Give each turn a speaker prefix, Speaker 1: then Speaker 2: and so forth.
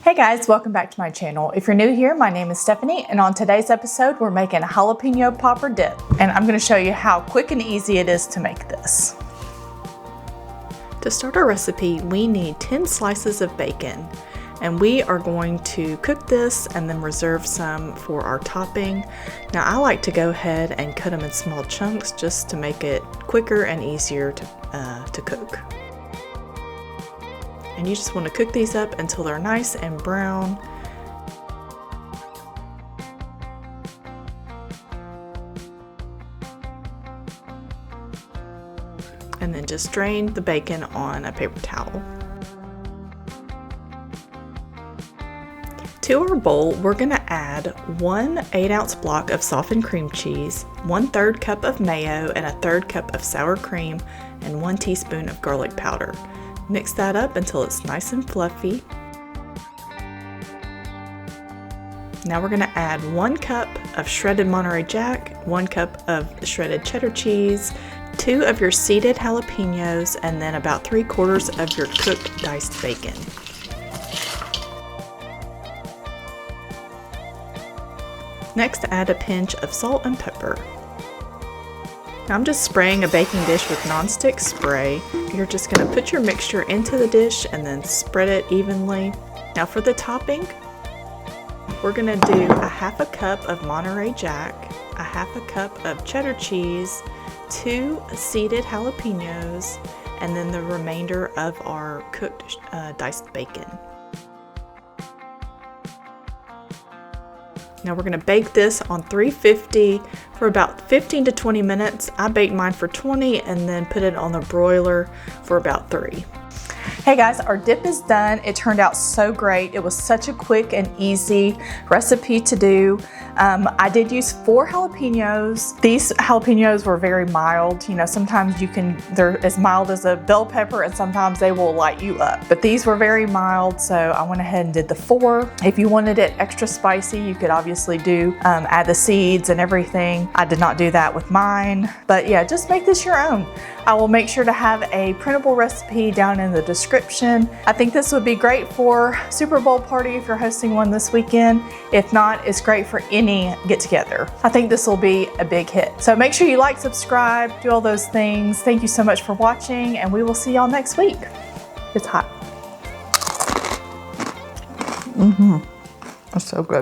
Speaker 1: Hey guys, welcome back to my channel. If you're new here, my name is Stephanie, and on today's episode, we're making a jalapeno popper dip. And I'm gonna show you how quick and easy it is to make this. To start our recipe, we need 10 slices of bacon. And we are going to cook this and then reserve some for our topping. Now I like to go ahead and cut them in small chunks just to make it quicker and easier to cook. And you just want to cook these up until they're nice and brown. And then just drain the bacon on a paper towel. To our bowl, we're going to add 1 8-ounce block of softened cream cheese, 1/3 cup of mayo, and 1/3 cup of sour cream, and 1 teaspoon of garlic powder. Mix that up until it's nice and fluffy. Now we're going to add 1 cup of shredded Monterey Jack, 1 cup of shredded cheddar cheese, 2 of your seeded jalapenos, and then about 3/4 of your cooked diced bacon. Next, add a pinch of salt and pepper. Now I'm just spraying a baking dish with nonstick spray. You're just going to put your mixture into the dish and then spread it evenly. Now for the topping, we're going to do a 1/2 cup of Monterey Jack, a 1/2 cup of cheddar cheese, 2 seeded jalapenos, and then the remainder of our cooked diced bacon. Now we're going to bake this on 350 for about 15 to 20 minutes. I baked mine for 20 and then put it on the broiler for about 3. Hey guys, our dip is done. It turned out so great. It was such a quick and easy recipe to do. I did use 4 jalapenos. These jalapenos were very mild. You know, sometimes they're as mild as a bell pepper and sometimes they will light you up. But these were very mild, so I went ahead and did the 4. If you wanted it extra spicy, you could obviously add the seeds and everything. I did not do that with mine. But yeah, just make this your own. I will make sure to have a printable recipe down in the description. I think this would be great for Super Bowl party if you're hosting one this weekend. If not, it's great for any get together. I think this will be a big hit. So make sure you like, subscribe, do all those things. Thank you so much for watching, and we will see y'all next week. It's hot. That's so good.